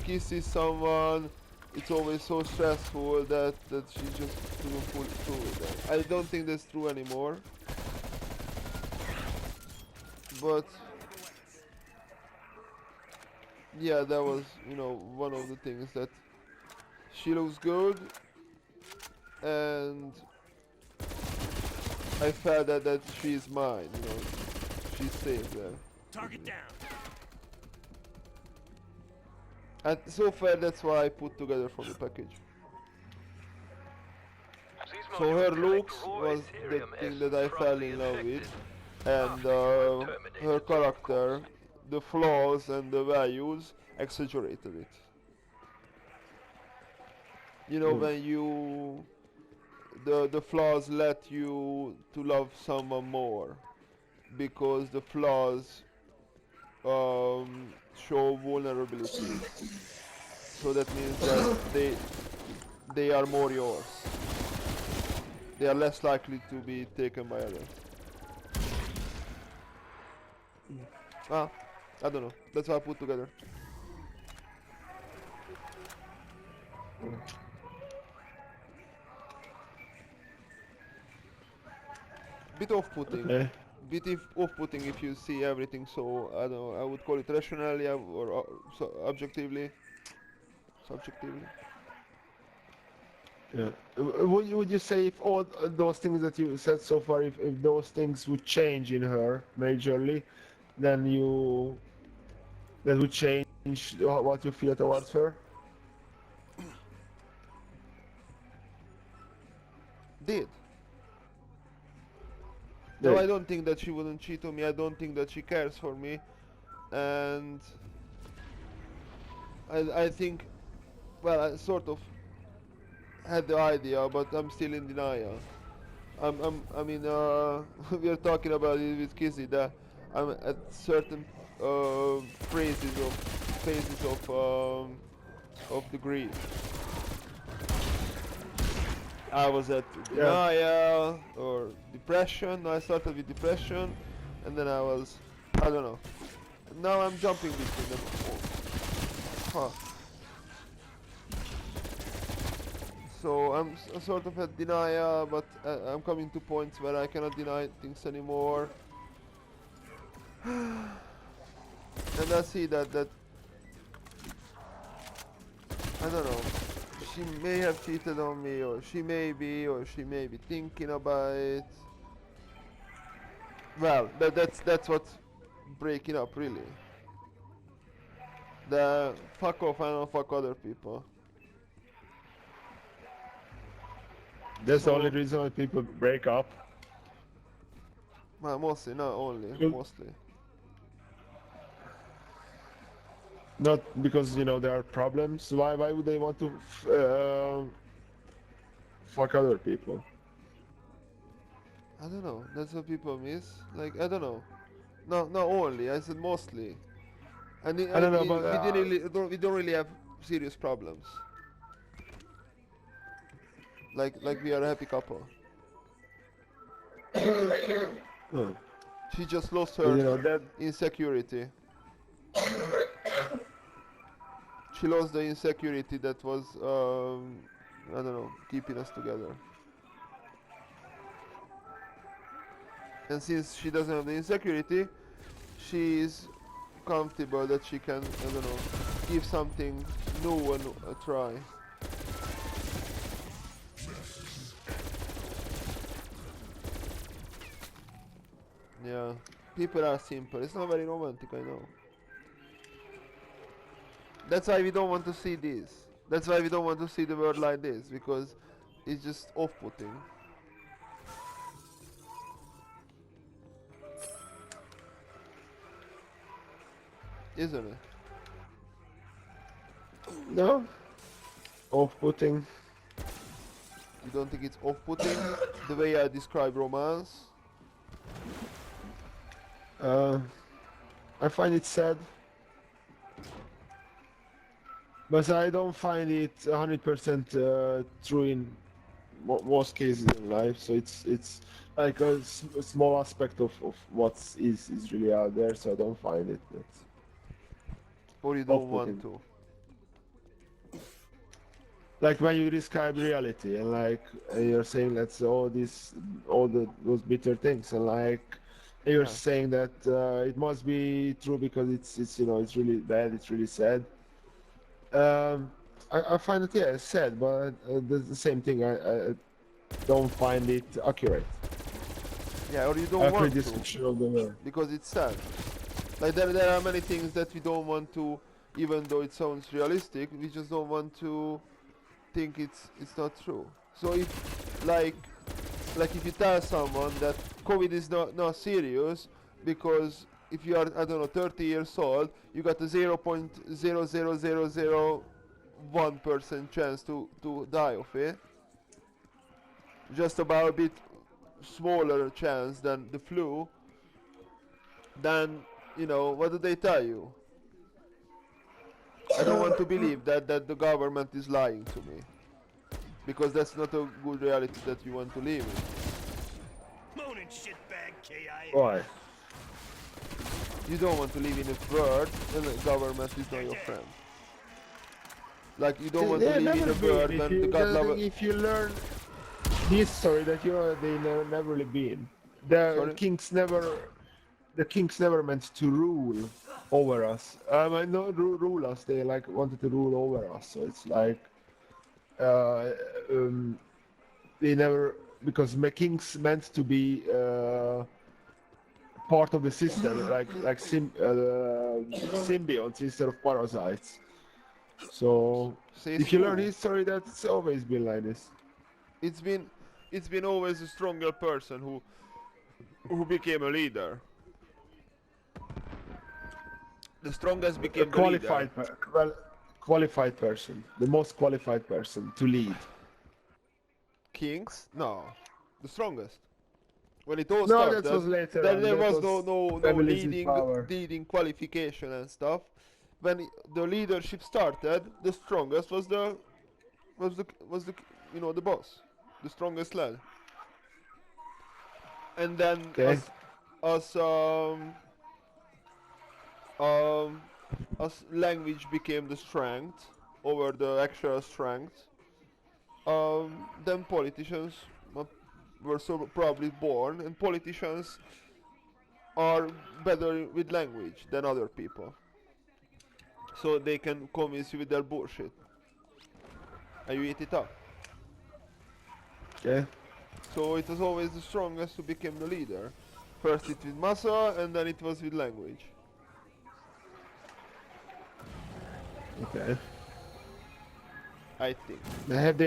kisses someone, it's always so stressful that she just couldn't pull through with that. I don't think that's true anymore. But yeah, that was, you know, one of the things that she looks good, and I felt that she's mine, you know, she's safe there. Target down. And so far that's why I put together for the package. So her looks was the thing that I fell in love with, and her character, the flaws and the values exaggerated it. You know, when you the flaws let you to love someone more, because the flaws show vulnerability. So that means that they are more yours. They are less likely to be taken by others. Ah, I don't know. That's what I put together. Bit off-putting. Okay. Off-putting if you see everything so, I don't know, I would call it rationally or so objectively. Subjectively. Yeah. Would you say if all those things that you said so far, if those things would change in her majorly, then that would change what you feel towards her? Did. No, Did. I don't think that she wouldn't cheat on me. I don't think that she cares for me, and I think, well, I sort of had the idea, but I'm still in denial. I mean, we are talking about it with Kizzy that I'm at certain phases of the grief. I was at denial or depression. I started with depression, and then I was, I don't know. Now I'm jumping between them. Huh. So I'm sort of at denial, but I'm coming to points where I cannot deny things anymore. And I see that I don't know. She may have cheated on me, or she may be thinking about it. Well, that's what's breaking up really. The fuck off, I don't fuck other people. That's the So, only reason why people break up. well, mostly, not only, Good. mostly. Not because there are problems. Why would they want to fuck other people? I don't know. That's what people miss. Like, I don't know. No, not only. I said mostly. And I don't know, but we don't really have serious problems. Like we are a happy couple. hmm. She just lost But, her that insecurity. She lost the insecurity that was, I don't know, keeping us together. And since she doesn't have the insecurity, she is comfortable that she can, I don't know, give something new and a try. Yeah, people are simple. It's not very romantic, I know. That's why we don't want to see this. That's why we don't want to see the world like this, because it's just off-putting. Isn't it? no off-putting. You don't think it's off-putting the way I describe romance? I find it sad, but I don't find it 100% true in most cases in life. So it's like a small aspect of what is really out there. So I don't find it that's Or you don't want off-putting. to? Like when you describe reality and like you're saying that's all this, all those bitter things, and like you're Yeah. saying that it must be true because it's you know it's really bad, it's really sad. I find it yeah sad, but the same thing. I don't find it accurate. Yeah, or you don't Accurate want to, description of the world. because it's sad. Like there are many things that we don't want to, even though it sounds realistic, we just don't want to think it's not true. So if like if you tell someone that COVID is not serious because if you are I don't know 30 years old, you got a 0.00001% chance to die of it. Just about a bit smaller chance than the flu. Then you know what do they tell you? I don't want to believe that the government is lying to me because that's not a good reality that you want to live in. Moaning shitbag KIA. Why? You don't want to live in a world when the government is not your friend. Like you don't want to Yeah, live in never a been. world If when you, the God lover. if you learn history that you know they never really been. The Sorry? kings never meant to rule over us. I know rule us. They like wanted to rule over us. So it's like uh, um, they never because kings meant to be part of the system, like symbionts instead of parasites. So Says if you learn who? history, that's always been like this. It's been it's been always a stronger person who became a leader. The strongest A became the leader. qualified person, the most qualified person to lead. Kings? No. The strongest. When it all No, that started, was later there, on. there That was was no families with leading power. qualification and stuff. When the leadership started, the strongest was the you know the boss, the strongest lad. And then Okay. us um as language became the strength over the actual strength. Then politicians were so probably born, and politicians are better with language than other people, so they can convince you with their bullshit, and you eat it up. Okay. So it was always the strongest who became the leader. First it with muscle, and then it was with language. Okay. I think. Have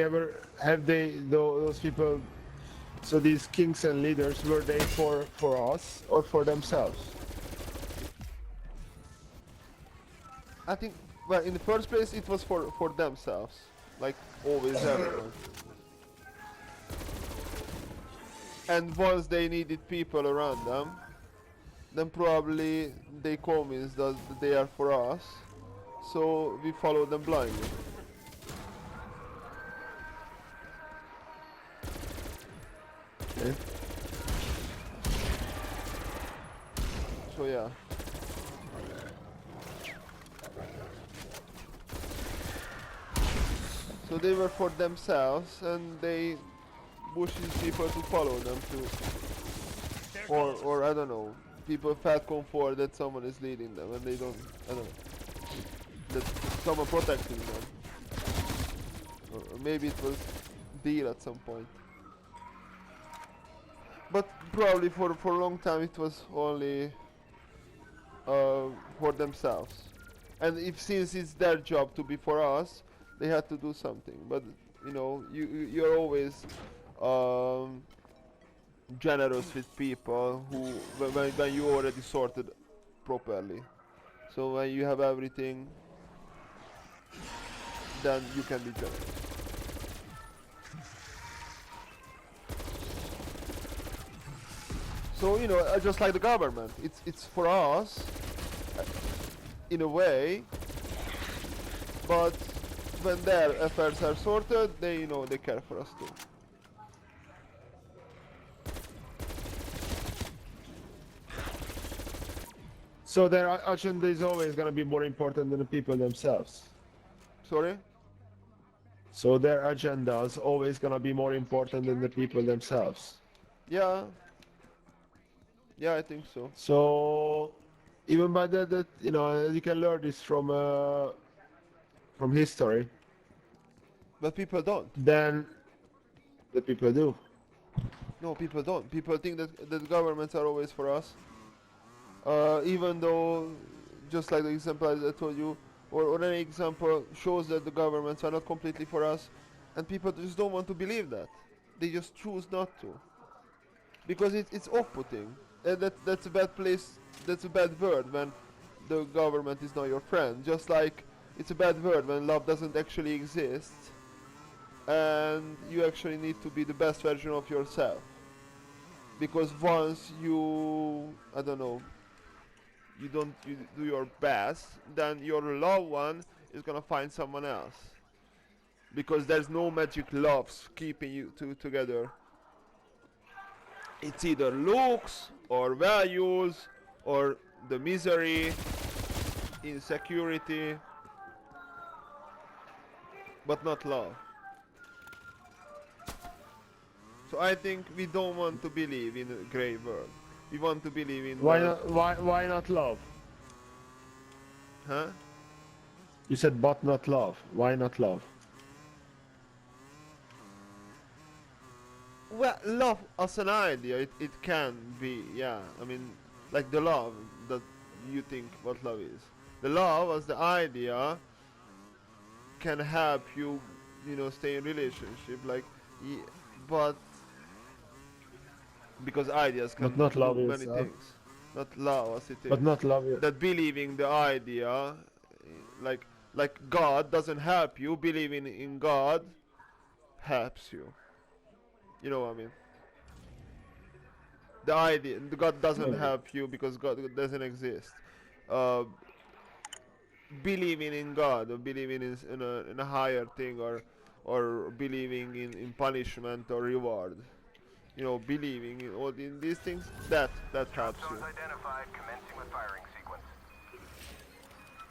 they those people? So these kings and leaders were they for us or for themselves? I think. Well, in the first place, it was for themselves, like always everyone. And once they needed people around them, then probably they convinced us that they are for us, so we follow them blindly. Okay. So yeah. So they were for themselves, and they push these people to follow them too. Or I don't know. People felt comfort that someone is leading them, and they don't. I don't know. That someone protecting them. Or maybe it was deal at some point. But probably for a long time it was only for themselves. And if since it's their job to be for us, they had to do something. But you know, you're always um, generous with people who when you already sorted properly. So when you have everything, then you can be generous. So you know, just like the government, it's for us uh, in a way, but when their affairs are sorted, they you know they care for us too. So their agenda is always gonna be more important than the people themselves. Sorry? So their agenda is always gonna be more important than the people themselves. Yeah. Yeah, I think so. So even by that you know you can learn this from history. But people don't. Then the people do. No, people don't. People think that governments are always for us. Even though, just like the example I told you, or any example shows that the governments are not completely for us, and people just don't want to believe that. They just choose not to. Because it's off-putting. And that's a bad place, that's a bad word when the government is not your friend. Just like it's a bad word when love doesn't actually exist and you actually need to be the best version of yourself. Because once you, I don't know, you do your best, then your loved one is gonna find someone else. Because there's no magic loves keeping you two together. It's either looks or values or the misery, insecurity, but not love. So I think we don't want to believe in a grey world. We want to believe in Why not love? Huh? You said but not love. Why not love? Well, love as an idea, it can be, yeah. I mean, like the love that you think what love is. The love as the idea can help you, you know, stay in relationship. Like, but because ideas can But not do love many itself. things. Not love as it is. But not love you. That believing the idea, like God doesn't help you. Believing in God helps you. You know what I mean? The idea, the God doesn't Yeah. help you because God doesn't exist. Uh, Believing in God or believing in a higher thing or believing in punishment or reward. You know, believing in all in these things that helps you. Identified, commencing with firing sequence.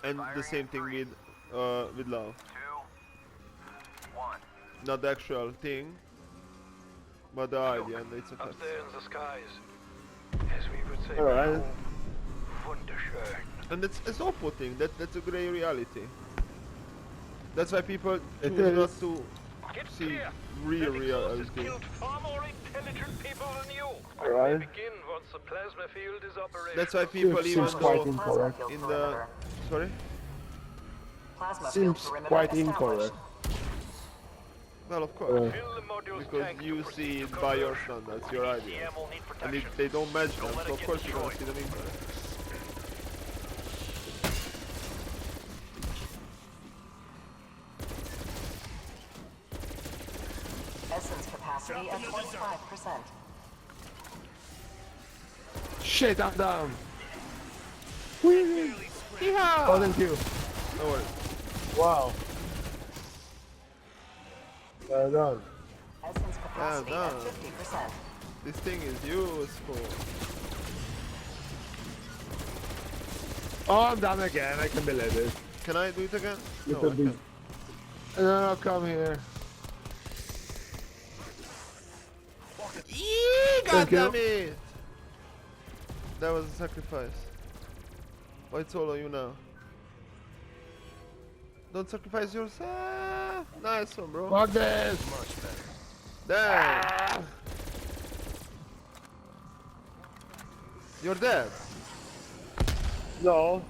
And the same thing with love. 2, 1. Not the actual thing, but the idea, and it's a Up fact. there in the skies, as we would say, Alright. wunderschön. And it's off-putting. That's a grey reality. That's why people It choose not is. to Get see clear. real The exhaust has reality. killed far more intelligent people than you. Alright. They begin once the plasma field is operational. That's why people Seems even quite though incorrect. in the sorry. Plasma Seems field perimeter quite established. incorrect. Well, of course, Fill the module's because tank to you proceed see to it by your conversion. standards, your ideas, EM will need and protection. if they don't match them, Don't let so it of get course you're gonna see destroyed. them incorrect. Essence capacity at 25%. Shit, I'm down. Whee! Oh, thank you. No worries. Wow. Well done. Essence capacity at done. 50%. This thing is useful. Oh, I'm done again. I can believe it. Can I do it again? No, Little I bit. can't. No, come here. Yee, God Thank you. damn it! That was a sacrifice. But it's all on you now. Don't sacrifice yourself. Nice one, bro. Fuck this. Damn. You're dead. No.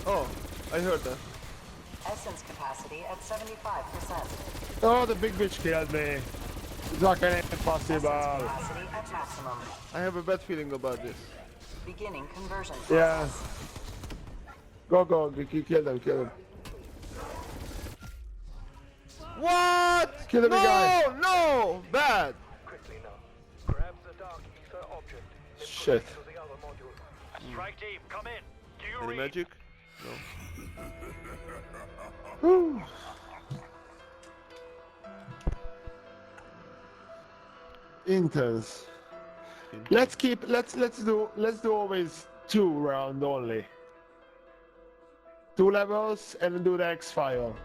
Oh, I heard that. Essence capacity at 75%. Oh, the big bitch killed me. It's not gonna be Essence possible. capacity at maximum. I have a bad feeling about this. Beginning conversion Yeah. process. Go, kill them, kill them. What? Kill the big no, guy. no, bad. Quickly now. Grab the dark ether object. Then Shit. proceed to the other module. Strike team, come in. Do you Any read? magic? No. Whew. Intense. Let's do always 2 round only. 2 levels and do the X-File.